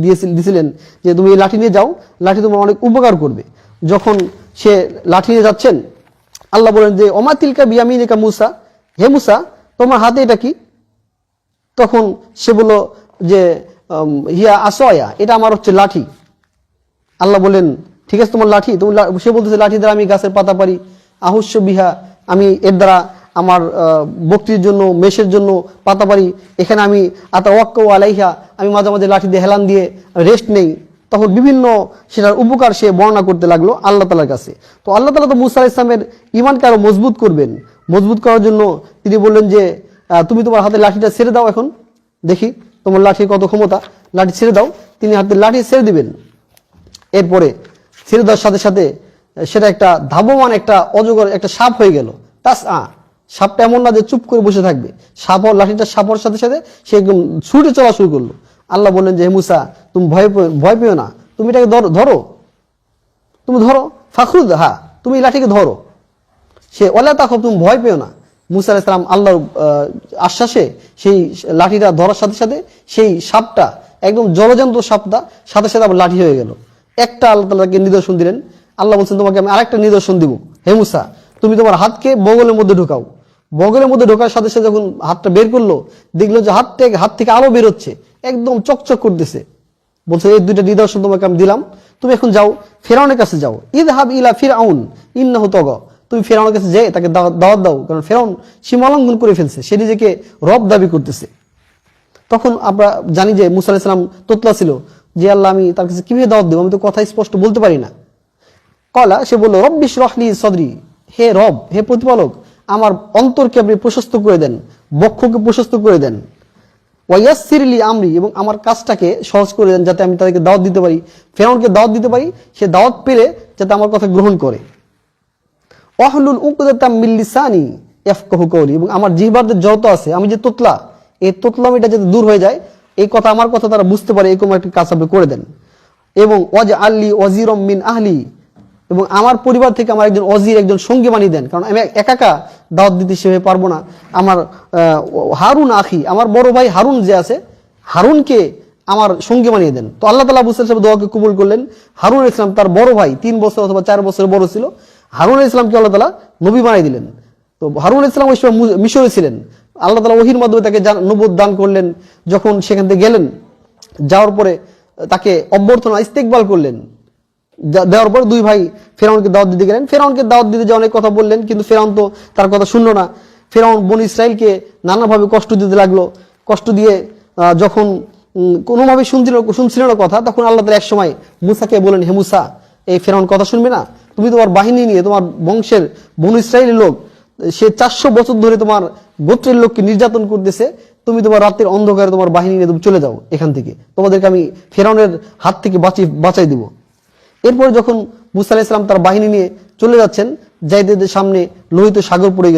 দিয়েছিলেন যে তুমি এই লাঠি নিয়ে যাও, লাঠি তোমার অনেক উপকার করবে। যখন সে লাঠি নিয়ে যাচ্ছেন, আল্লাহ বলেন যে ওমা তিলকা বিয়ামিনিকা মুসা, হে মুসা তোমার হাতে এটা কি? তখন সে বলল যে হিয়া আসয়া, এটা আমার হচ্ছে লাঠি। আল্লাহ বলেন, ঠিক আছে তোমার লাঠি। সে বলতেছে, লাঠি দ্বারা আমি গাছের পাতা পারি, আহুস্য বিহা, আমি এর দ্বারা আমার বকরির জন্য, মেষের জন্য পাতা পারি, এখানে আমি আতাওয়াক্কাউ আলাইহা, আমি মাঝে মাঝে লাঠি দিয়ে হেলান দিয়ে রেস্ট নেই। তখন বিভিন্ন সেটার উপকার সে বর্ণনা করতে লাগলো আল্লাহ তাআলার কাছে। তো আল্লাহ তাআলা তো মুসা আলাইহিস সালামের ঈমানকে আরো মজবুত করবেন, মজবুত করার জন্য তিনি বললেন যে তুমি তোমার হাতে লাঠিটা ছেড়ে দাও, এখন দেখি তোমার লাঠির কত ক্ষমতা, লাঠি ছেড়ে দাও। তিনি হাতে লাঠি ছেড়ে দিবেন। এরপরে ছেড়ে দেওয়ার সাথে সাথে সেটা একটা ধাবমান একটা অজগর, একটা সাপ হয়ে গেল। সাপটা এমন না যে চুপ করে বসে থাকবে, লাঠিটা সাপর সাথে সাথে সে একদম ছুটে চলা শুরু করলো। আল্লাহ বললেন যে, হে মুসা তুমি ভয় পেও না, তুমি এটাকে ধরো, তুমি ধরো, ফাখুদ হা, তুমি লাঠিকে ধরো। সে ওলা তাখব, তুমি ভয় পেও না। মুসা আলাইহিস সালাম আল্লাহর আশ্বাসে সেই লাঠিটা ধরার সাথে সাথে সেই সাপটা, একদম জলজন্ত সাপটা সাথে সাথে আবার লাঠি হয়ে গেল। একটা আল্লাহ তাআলাকে নিদর্শন দিলেন। আল্লাহ বলছেন, তোমাকে আমি আরেকটা নিদর্শন দিব, হে মুসা তুমি তোমার হাতকে বগলের মধ্যে ঢোকাও। বগলের মধ্যে ঢোকার সাথে সাথে যখন হাতটা বের করলো, দেখলো যে হাত থেকে আলো বের হচ্ছে, একদম চকচক করতেছে। বলছে, এই দুইটা নিদর্শন তোমাকে আমি দিলাম, তুমি এখন যাও ফেরাউনের কাছে যাও। ইযহাব ইলা ফিরআউন ইন্নাহু তাগা, তুমি ফেরাউনের কাছে যেয়ে তাকে দাওয়াত দাও, কারণ ফেরাউন সীমা লঙ্ঘন করে ফেলছে, সে নিজেকে রব দাবি করতেছে। তখন আমরা জানি যে মুসা আলাইহিস সালাম তোতলা ছিল যে আল্লাহ আমি তার কাছে কিভাবে দাওয়াত দেবো, আমি তো কথা স্পষ্ট বলতে পারি না। কলা, সে বলল, রব্বি ইশরাহ লি সাদরি, হে রব, হে প্রতিপালক, আমার অন্তরকে আপনি প্রশস্ত করে দেন, বক্ষকে প্রশস্ত করে দেন। ওয়াইয়াসসিরলি আমরি, এবং আমার কাজটাকে সহজ করে দেন যাতে আমি তাদেরকে দাওয়াত দিতে পারি, ফেরাউনকে দাওয়াত দিতে পারি, সে দাওয়াত পেলে যাতে আমার কথা গ্রহণ করে। ওয়াহলুল উকদাতাম মিন লিসানি ইয়াফকাহু কওলি, এবং আমার জিহ্বার যত আছে, আমি যে তোতলা, এই তোতলামিটা যাতে দূর হয়ে যায়, এই কথা আমার কথা তারা বুঝতে পারে, এরকম একটা কাজ আপনি করে দেন। এবং ওয়াজআললি ওয়াজিরাম মিন আহলি, এবং আমার পরিবার থেকে আমার একজন ওয়াজির, একজন সঙ্গী বানিয়ে দেন, কারণ আমি একা একা দাওয়াত দিতে সেভাবে পারবো না। আমার হারুন আখি, আমার বড় ভাই হারুন যে আছে, হারুনকে আমার সঙ্গী বানিয়ে দেন। তো আল্লাহ তাআলা মুসা আলাইহিস সালামের দোয়াকে কবুল করলেন। হারুন আলাইহিস সালাম তার বড় ভাই, 3 বছর অথবা 4 বছর বড় ছিল, হারুন আলাইহিস সালামকে আল্লাহ তাআলা নবী বানিয়ে দিলেন। তো হারুন আলাইহিস সালাম ওই সময় মিশরে ছিলেন, আল্লাহ তাআলা ওহীর মাধ্যমে তাকে নবুয়ত দান করলেন। যখন সেখান থেকে গেলেন, যাওয়ার পরে তাকে অভ্যর্থনা ইস্তেকবাল করলেন, দেওয়ার পর 2 ভাই ফেরাউনকে দাওয়াত দিতে গেলেন। ফেরাউনকে দাওয়াত দিতে যে অনেক কথা বললেন, কিন্তু ফেরাউন তো তার কথা শুনল না। ফেরাউন বনী ইসরাইলকে নানাভাবে কষ্ট দিতে লাগলো। কষ্ট দিয়ে যখন কোনোভাবে শুনছিল না কথা, তখন আল্লাহ তাআলা এক সময় মুসাকে বলেন, হে মুসা, এই ফেরাউন কথা শুনবে না? তুমি তোমার বাহিনী নিয়ে, তোমার বংশের বনী ইসরাইলের লোক, সে 400 বছর ধরে তোমার গোত্রের লোককে নির্যাতন করতেছে, তুমি তোমার রাতের অন্ধকারে তোমার বাহিনী নিয়ে তুমি চলে যাও এখান থেকে, তোমাদেরকে আমি ফেরাউনের হাত থেকে বাঁচাই দিব। এরপরে যখন মুসা আলাইহিস সালাম তার বাহিনী নিয়ে চলে যাচ্ছেন, যাইতে সামনে লোহিত সাগর পড়ে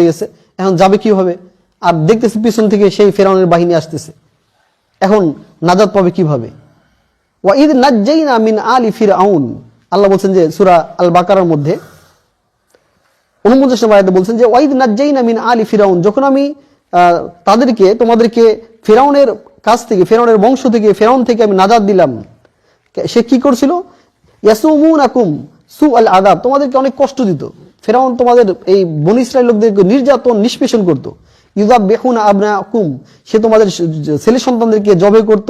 গেছে, এখন যাবে কিভাবে? আর দেখতেছে পিছন থেকে সেই ফেরাউনের বাহিনী আসতেছে, এখন নাজাত পাবে কিভাবে? ওয়াইদ নাজ্জাইনা মিন আলি ফিরআউন, আল্লাহ বলছেন যে সূরা আল বাকারার মধ্যে 49 নম্বর আয়াতে বলছেন যে ওয়াইদ নাজ্জাইনা মিন আলি ফিরআউন, যখন আমি তোমাদেরকে ফেরাউনের কাছ থেকে, ফেরাউনের বংশ থেকে, ফেরাউন থেকে আমি নাজাত দিলাম। সে কি করছিল? ইয়াসুমুনাকুম সুআল আযাব, তোমাদেরকে অনেক কষ্ট দিত। ফেরাউন তোমাদের এই বনী ইসরাইল লোকদেরকে নির্যাতন নিষ্পেষণ করত। ইউযাববিহুনা আবনাকুম, সে তোমাদের ছেলে সন্তানদেরকে জবে করত।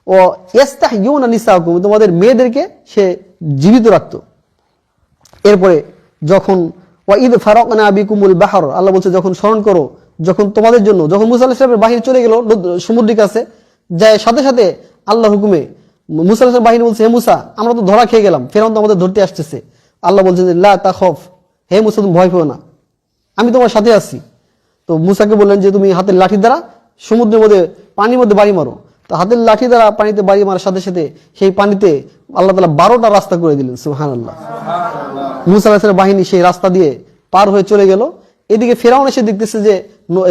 ও ইস্তাহইয়ুনা নিসাকুম, তোমাদের মেয়েদেরকে সে জীবিত রাখত। এরপরে যখন ওয়াইদ ফারাকনা বিকুমুল বাহর, আল্লাহ বলছে যখন স্মরণ করো, যখন তোমাদের জন্য, যখন মুসা আলাইহিস সালামের বাহিনী চলে গেল সমুদ্রের কাছে, যায় সাথে সাথে আল্লাহর হুকুমে মুসা আলাইহিস সালামের বাহিনী বলছে, হে মুসা, আমরা তো ধরা খেয়ে গেলাম, ফেরাউন তো আমাদের ধরতে আসতেছে। আল্লাহ বলছেন যে লা তাখফ, হে মুসা তুমি ভয় পেও না, আমি তোমার সাথে আছি। তো মুসাকে বললেন যে তুমি হাতের লাঠি দ্বারা সমুদ্রের মধ্যে, পানির মধ্যে বাড়ি মারো। তো হাতের লাঠি দ্বারা পানিতে বাড়ি মারার সাথে সাথে সেই পানিতে আল্লাহ তাআলা 12টা রাস্তা করে দিলেন। সুবহানাল্লাহ। মুসা আলাইহিস সালামের বাহিনী সেই রাস্তা দিয়ে পার হয়ে চলে গেল। এদিকে ফেরাউন এসে দেখতেছে যে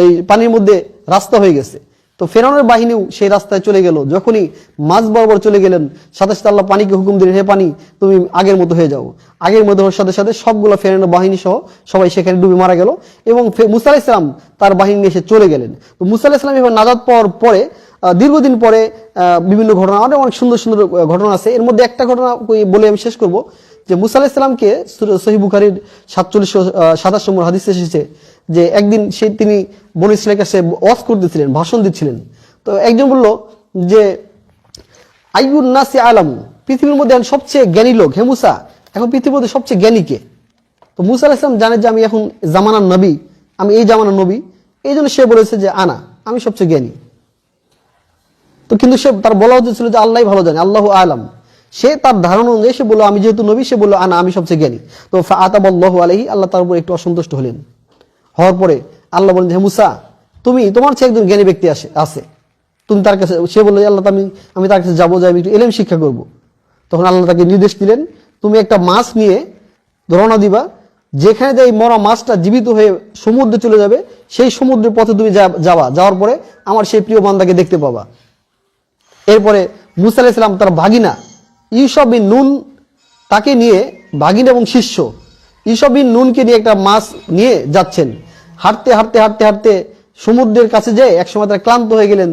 এই পানির মধ্যে রাস্তা হয়ে গেছে। তো ফেরাউনের বাহিনীও সেই রাস্তায় চলে গেল। যখনই মাঝ বরাবর চলে গেলেন, সাথে সাথে আল্লাহ পানিকে হুকুম দিলেন, হে পানি তুমি আগের মতো হয়ে যাও। আগের মতো হওয়ার সাথে সাথে সবগুলো ফেরাউনের বাহিনী সহ সবাই সেখানে ডুবে মারা গেল, এবং মুসা আলাইহিস সালাম তার বাহিনী নিয়ে এসে চলে গেলেন। তো মুসা আলাইহিস সালাম এবার নাজাত পাওয়ার পরে দীর্ঘদিন পরে বিভিন্ন ঘটনা, অনেক সুন্দর সুন্দর ঘটনা আছে। এর মধ্যে একটা ঘটনা বলে আমি শেষ করব, যে মুসা আলাইহিস সালামকে সহিহ বুখারীর 47-27 নম্বর হাদিসে এসেছে যে একদিন তিনি বনী ইসরাইলের কাছে ওয়াজ করতেছিলেন, ভাষণ দিচ্ছিলেন। তো একজন বলল যে আইয়ুন নাসি আলামু, পৃথিবীর মধ্যে সবচেয়ে জ্ঞানী লোক, হে মুসা, এখন পৃথিবীর মধ্যে সবচেয়ে জ্ঞানী কে? তো মুসা আলাইহিস সালাম জানে যে আমি এখন জামানার নবী, আমি এই জামানার নবী, এই জন্য সে বলেছে যে আমি সবচেয়ে জ্ঞানী। তো কিন্তু সে তার বলা উচিত ছিল যে আল্লাহই ভালো জানে, আল্লাহু আলাম। সে তার ধারণা অনুযায়ী সে বলল আমি যেহেতু নবী, সে বলল আমি সবচেয়ে জ্ঞানী। তো ফাআতাবাল্লাহু আলাইহি, আল্লাহ তার উপর একটু অসন্তুষ্ট হলেন। হওয়ার পরে আল্লাহ বলেন, হে মুসা, তোমার চেয়ে একজন জ্ঞানী ব্যক্তি আছে, তুমি তার কাছে। সে বলল আল্লাহ আমি তার কাছে যাবো, যাই আমি একটু ইলম শিক্ষা করব। তখন আল্লাহ তাকে নির্দেশ দিলেন, তুমি একটা মাছ নিয়ে রওনা দিবা, যেখানে যে মরা মাছটা জীবিত হয়ে সমুদ্রে চলে যাবে, সেই সমুদ্রের পথে তুমি যাওয়ার পরে আমার সেই প্রিয় বান্দাকে দেখতে পাবা। এরপরে মুসা আলাইহিস সালাম তার ভাগিনা ইউসা বিন নুন, তাকে নিয়ে, ভাগিনা এবং শিষ্য ইউসা বিন নুনকে নিয়ে একটা মাছ নিয়ে যাচ্ছেন। হাঁটতে হাঁটতে হাঁটতে হাঁটতে সমুদ্রের কাছে যেয়ে একসময় তারা ক্লান্ত হয়ে গেলেন।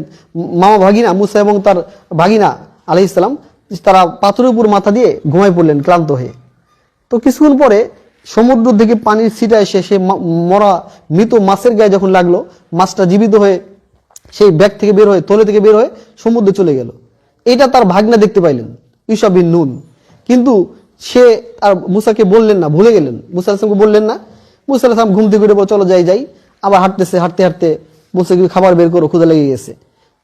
মামা ভাগিনা মুসা এবং তার ভাগিনা আলাইহিস সালাম তারা পাথরের উপর মাথা দিয়ে ঘুমায় পড়লেন ক্লান্ত হয়ে। তো কিছুক্ষণ পরে সমুদ্র থেকে পানির ছিটা এসে সে মরা মৃত মাছের গায়ে যখন লাগলো, মাছটা জীবিত হয়ে সেই ব্যাগ থেকে বের হয়ে, তলে থেকে বের হয়ে সমুদ্রে চলে গেল। এটা তার ভাগনা দেখতে পাইলেন, ইউসা বিন নুন। কিন্তু সে আর মুসাকে বললেন না, ভুলে গেলেন, মুসা আলাইহিস সালামকে বললেন না। মুসা আলাইহিস সালাম ঘুম থেকে উঠে চলো যাই। আবার হাঁটতে হাঁটতে মুসাকে খাবার বের করো, ক্ষুধা লেগে গেছে।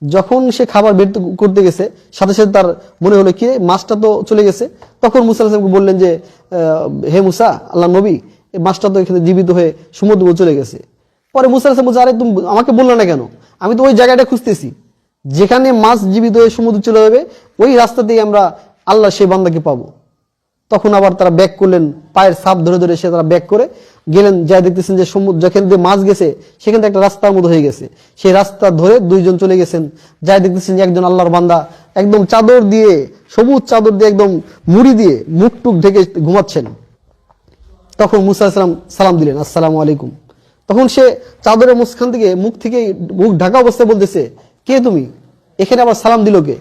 যখন সে খাবার বের করতে গেছে, সাথে সাথে তার মনে হলো কি মাছটা তো চলে গেছে। তখন মুসা আলাইহিস সালামকে বললেন যে হে মুসা, আল্লাহ নবী, এই মাছটা তো এখানে জীবিত হয়ে সমুদ্রে চলে গেছে। পরে মুসা আলাইহিস সালাম বলছে, আরে তুমি আমাকে বললে না কেন? আমি তো ওই জায়গাটা খুঁজতেছি যেখানে মাছ জীবিত হয়ে সমুদ্র চলে যাবে, ওই রাস্তাতেই আমরা আল্লাহ সেই বান্দাকে পাবো। তখন আবার তারা ব্যাক করলেন, পায়ের ছাপ ধরে ধরে সে তারা ব্যাক করে গেলেন, যা দেখতেছেন যে সমুদ্র যেখান দিয়ে মাছ গেছে সেখান থেকে একটা রাস্তার মতো হয়ে গেছে। সেই রাস্তা ধরে দুইজন চলে গেছেন, যাই দেখতেছেন যে একজন আল্লাহর বান্দা একদম চাদর দিয়ে, সবুজ চাদর দিয়ে একদম মুড়ি দিয়ে মুখ টুক ঢেকে ঘুমাচ্ছেন। তখন মুসা আলাইহিস সালাম সালাম দিলেন, আসসালামু আলাইকুম। তখন সে চাদরের মুখখান থেকে মুখ ঢাকা অবস্থায় বলতেছে, কে তুমি? এখানে আবার সালাম দিল কে?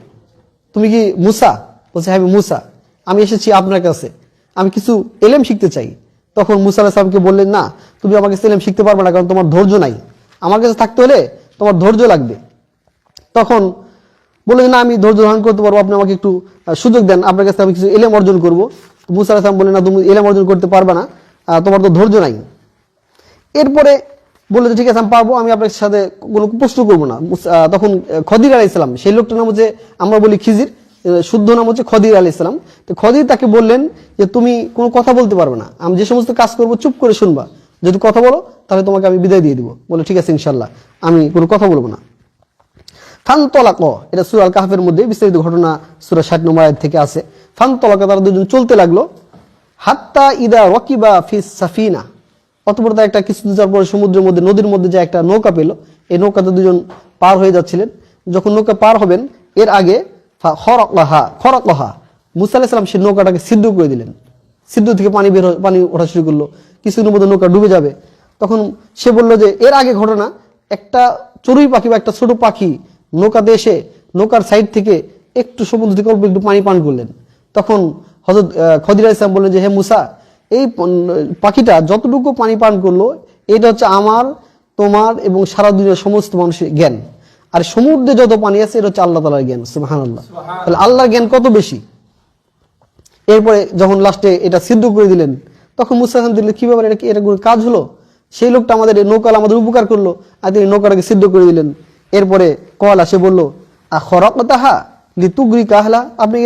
তুমি কি মুসা? বলছে, হ্যাঁ আমি মুসা, আমি এসেছি আপনার কাছে, আমি কিছু এলেম শিখতে চাই। তখন মুসা আলাইহিস সালামকে বললেন, না, তুমি আমার কাছে এলেম শিখতে পারবে না, কারণ তোমার ধৈর্য নাই। আমার কাছে থাকতে হলে তোমার ধৈর্য লাগবে। তখন বললেন, না, আমি ধৈর্য ধারণ করতে পারবো, আপনি আমাকে একটু সুযোগ দেন, আপনার কাছে আমি কিছু এলেম অর্জন করবো। মুসা আলাইহিস সালাম বললেন, না, তুমি এলেম অর্জন করতে পারবে না, তোমার তো ধৈর্য নাই। এরপরে বললো যে ঠিক আছে আমি পারবো, আমি আপনার সাথে কোনো প্রশ্ন করবো না। তখন খদির আলাইহিস সালাম, সেই লোকটার নাম হচ্ছে, আমরা বলি খিজির, শুদ্ধ নাম হচ্ছে খদির আলাইহিস সালাম। তো খদির তাকে বললেন যে তুমি কোনো কথা বলতে পারবে না, আমি যে সমস্ত কাজ করবো চুপ করে শুনবা, যদি কথা বলো তাহলে তোমাকে আমি বিদায় দিয়ে দিব। বলে ঠিক আছে ইনশাল্লাহ, আমি কোনো কথা বলবো না। ফানতলাক, এটা সূরা আল কাহফের মধ্যে বিস্তারিত ঘটনা, সূরা 60 নম্বর আয়াত থেকে আছে। ফানতলাক, তারা দুজন চলতে লাগলো। হাত্তা ইদা ওয়াকিবা ফিস সাফিনা, অতঃপর তার একটা কিছু যাওয়ার পরে সমুদ্রের মধ্যে, নদীর মধ্যে যে একটা নৌকা পেল, এই নৌকাতে দুজন পার হয়ে যাচ্ছিলেন। যখন নৌকা পার হবেন এর আগে খরাকলাহা, মুসা আলাইহিস সালাম সেই নৌকাটাকে সিদ্ধ করে দিলেন। সিদ্ধ থেকে পানি ওঠা শুরু করলো, কিছুদিনের মধ্যে নৌকা ডুবে যাবে। তখন সে বললো যে এর আগে ঘটনা, একটা চড়ুই পাখি বা একটা ছোট পাখি নৌকাতে এসে নৌকার সাইড থেকে একটু সমুদ্র থেকে অল্প একটু পানি পান করলেন। তখন হযরত খদির আলাইহিস সালাম বললেন যে হে মুসা, এই পাখিটা যতটুকু পানি পান করলো, এটা হচ্ছে আমার, তোমার এবং সারা দুনিয়ার সমস্ত মানুষের জ্ঞান। আর সমুদ্রে যত পানি আছে এটা হচ্ছে আল্লাহ তাআলার জ্ঞান। সুবহানাল্লাহ, তাহলে আল্লাহর জ্ঞান কত বেশি। এরপরে যখন লাস্টে এটা সিদ্ধ করে দিলেন, তখন মুসা আলাইহিস সালাম দিলেন, কি ব্যাপার, এটা কোনো কাজ হলো? সেই লোকটা আমাদের নৌকাল আমাদের উপকার করলো, আর তিনি নৌকাটাকে সিদ্ধ করে দিলেন। এরপরে কলা সে বললো, আখরাকতাহা লিতুগরিকা আহলা, আপনি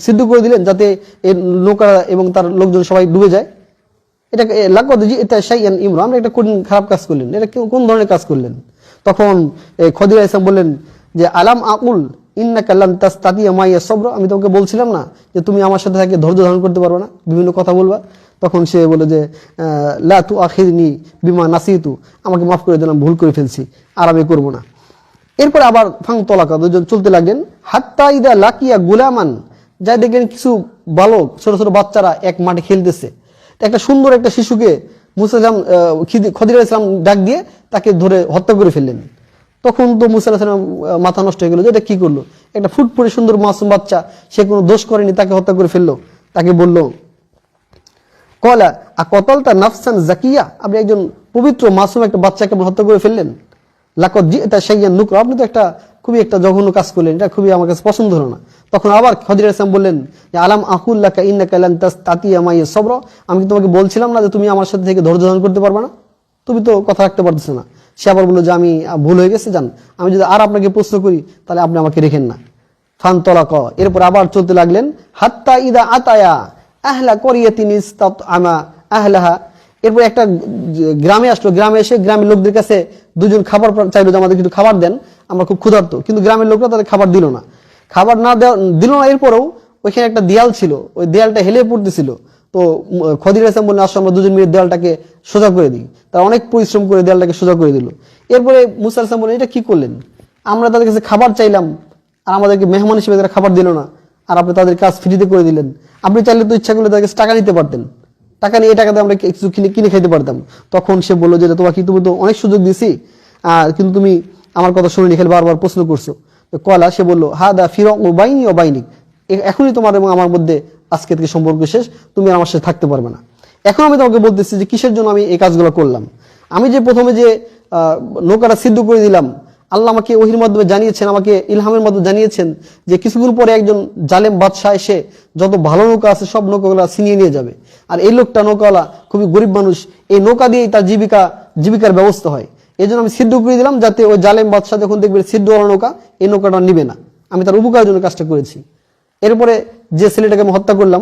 সিদ্ধ করে দিলেন যাতে এই নৌকা এবং তার লোকজন সবাই ডুবে যায়। এটা লাকদ জি'তা শাইআন ইমরা, আমরা একটা কঠিন খারাপ কাজ করলেন, এটা কোন ধরনের কাজ করলেন? তখন খদির আলাইহিস সালাম বললেন যে আলাম আকুল ইন্নাকা লান তাসতাতিয়া মাইয়া সবর, আমি তোমাকে বলছিলাম না যে তুমি আমার সাথে থেকে ধৈর্য ধারণ করতে পারবে না, বিভিন্ন কথা বলবা। তখন সে বলে যে লা তুআখিযনি বিমা নাসিতু, আমাকে মাফ করে দিলাম, ভুল করে ফেলছি, আর আমি করবো না। এরপরে আবার ফানতলাকা, দুজন চলতে লাগলেন। হাত্তা ইদা লাকিয়া গুলামান, যাই দেখলেন কিছু বালক, ছোট ছোট বাচ্চারা এক মাঠে খেলতেছে। একটা সুন্দর একটা শিশুকে মুসা খদির আলাইহিস সালাম ডাক দিয়ে তাকে ধরে হত্যা করে ফেললেন। তখন তো মুসা আলাইহিস সালাম মাথা নষ্ট হয়ে গেল যে এটা কি করলো, একটা ফুটফুটে সুন্দর মাসুম বাচ্চা, সে কোনো দোষ করেনি, তাকে হত্যা করে ফেললো। তাকে বলল, কলা আকতালতা নাফসান জাকিয়া, আপনি একজন পবিত্র মাসুম একটা বাচ্চাকে হত্যা করে ফেললেন। লাকদ জি'তা শাইআন নুকরা, আপনি তো খুবই একটা জঘন্য কাজ করলেন, এটা খুবই আমার কাছে পছন্দ হলো না। তখন আবার খদির আলাইহিস সালাম বললেন যে আলাম আকুল লাকা ইন্নাকা লান তাসতাতিয়া মাইয়া সবর, আমি কি তোমাকে বলছিলাম না যে তুমি আমার সাথে থেকে ধৈর্য ধারণ করতে পারবে না? তুমি তো কথা রাখতে পারতেছ না। সে আবার বললো যে আমি ভুল হয়ে গেছে, জান, আমি যদি আর আপনাকে প্রশ্ন করি তাহলে আপনি আমাকে রেখেন না। ফানতলাকা, এরপর আবার চলতে লাগলেন। হাত্তা ইদা আতায়া আহলা করিয়াতিন ইসতাতআমা আহলাহা, এরপর একটা গ্রামে আসলো। গ্রামে এসে গ্রামের লোকদের কাছে দুজন খাবার চাইলো যে আমাদের কিছু খাবার দেন, আমরা খুব ক্ষুধার্ত। কিন্তু গ্রামের লোকরা তাদের খাবার দিল না। খাবার না দিল না, এরপরেও ওইখানে একটা দেয়াল ছিল, ওই দেয়ালটা হেলে পড়তেছিল। তো খদির আলাইহিস সালাম বললেন, আসলে আমরা দুজন মিলে দেয়ালটাকে সোজা করে দিই। তারা অনেক পরিশ্রম করে দেয়ালটাকে সোজা করে দিল। এরপরে মুসা আলাইহিস সালাম বললেন, এটা কি করলেন? আমরা তাদের কাছে খাবার চাইলাম আর আমাদেরকে মেহমান হিসেবে তারা খাবার দিল না, আর আপনি তাদের কাজ ফ্রিতে করে দিলেন। আপনি চাইলে তো ইচ্ছা করলে তাদের কাছে টাকা নিতে পারতেন, টাকা নিয়ে টাকাতে আমরা কিছু কিনে খাইতে পারতাম। তখন সে বললো যে তুমি তো অনেক সুযোগ দিছি, কিন্তু তুমি আমার কথা শুনে খেলে বারবার প্রশ্ন করছো। কলা সে বললো, হাদা ফিরাকু বাইনি ওয়া বাইনিক, এখনই তোমার এবং আমার মধ্যে আজকে থেকে সম্পর্ক শেষ, তুমি আমার সাথে থাকতে পারবে না। এখন আমি তোমাকে বলতেছি যে কিসের জন্য আমি এই কাজগুলো করলাম। আমি যে প্রথমে যে নৌকাটা সিদ্ধ করে দিলাম, আল্লাহ আমাকে ওহির মাধ্যমে জানিয়েছেন, আমাকে ইলহামের মাধ্যমে জানিয়েছেন যে কিছুদিন পরে একজন জালেম বাদশাহ এসে যত ভালো নৌকা আছে সব নৌকাগুলা ছিনিয়ে নিয়ে যাবে। আর এই লোকটা নৌকাওয়ালা খুবই গরিব মানুষ, এই নৌকা দিয়েই তার জীবিকার ব্যবস্থা হয়। এই জন্য আমি সিদ্ধ করে দিলাম, যাতে ওই জালেম বাদশাহ যখন দেখবে সিদ্ধওয়ালা নৌকা, এই নৌকাটা নিবে না। আমি তার উপকারের জন্য কাজটা করেছি। এরপরে যে ছেলেটাকে আমি হত্যা করলাম,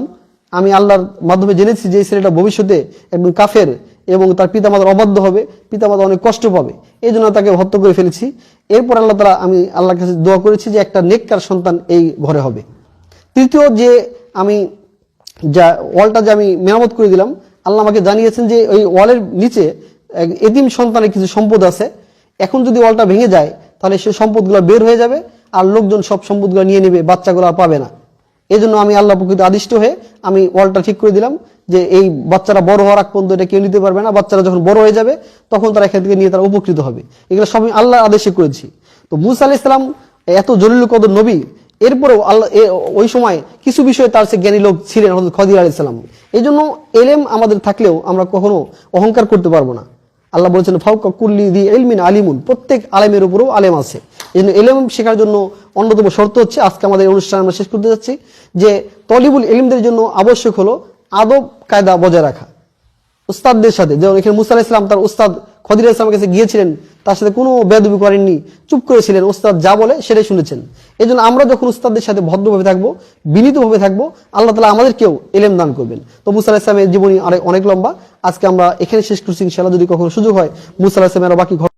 আমি আল্লাহর মাধ্যমে জেনেছি যে এই ছেলেটা ভবিষ্যতে একজন কাফের এবং তার পিতামাতার অবাধ্য হবে, পিতামাতা অনেক কষ্ট পাবে, এই জন্য তাকে হত্যা করে ফেলেছি। এরপর আল্লাহ তাআলা, আমি আল্লাহর কাছে দোয়া করেছি যে একটা নেককার সন্তান এই ঘরে হবে। তৃতীয় যে আমি ওয়ালটা যে আমি মেরামত করে দিলাম, আল্লাহ আমাকে জানিয়েছেন যে ওই ওয়ালের নিচে এতিম সন্তানের কিছু সম্পদ আছে। এখন যদি ওয়ালটা ভেঙে যায় তাহলে সেই সম্পদগুলো বের হয়ে যাবে, আর লোকজন সব সম্পদগুলো নিয়ে নেবে, বাচ্চাগুলো আর পাবে না। এই জন্য আমি আল্লাহ প্রকৃত আদিষ্ট হয়ে আমি ওয়ালটা ঠিক করে দিলাম যে এই বাচ্চারা বড় হওয়ার আগ পর্যন্ত এটা কেউ নিতে পারবে না। বাচ্চারা যখন বড় হয়ে যাবে তখন তারা এখান থেকে নিয়ে তারা উপকৃত হবে। এগুলো সবই আল্লাহর আদেশে করেছি। তো মুসা আলাইহিস সালাম এত জলিল কদর নবী, এরপরেও আল্লাহ ওই সময় কিছু বিষয়ে তার সে জ্ঞানী লোক ছিলেন, হযরত খদির আলাইহিস সালাম। এই জন্য এলেম আমাদের থাকলেও আমরা কখনো অহংকার করতে পারবো না। আল্লাহ বলেছেন ফাওকা কুল্লি দি ইলমিন আলিমুন, প্রত্যেক আলেমের উপরেও আলেম আছে। এই জন্য এলেম শেখার জন্য অন্যতম শর্ত হচ্ছে, আজকে আমাদের এই অনুষ্ঠান আমরা শেষ করতে যাচ্ছি, যে তলিবুল ইলমদের জন্য আবশ্যক হলো আদব কায়দা বজায় রাখা উস্তাদদের সাথে। যেমন এখানে মুসা আলাইহিস সালাম তার উস্তাদ খদির আলাইহিস সালামের কাছে গিয়েছিলেন, তার সাথে কোনো বেয়াদবি করেননি, চুপ করেছিলেন, উস্তাদ যা বলে সেটাই শুনেছেন। এই জন্য আমরা যখন উস্তাদদের সাথে ভদ্রভাবে থাকবো, বিনীতভাবে থাকবো, আল্লাহ তাআলা আমাদেরকেও ইলম দান করবেন। তো মুসা আলাইহিস সালামের জীবনী অনেক লম্বা, আজকে আমরা এখানে শেষ করছি। ইনশাআল্লাহ যদি কখনো সুযোগ হয় মুসা আলাইহিস সালামের বাকি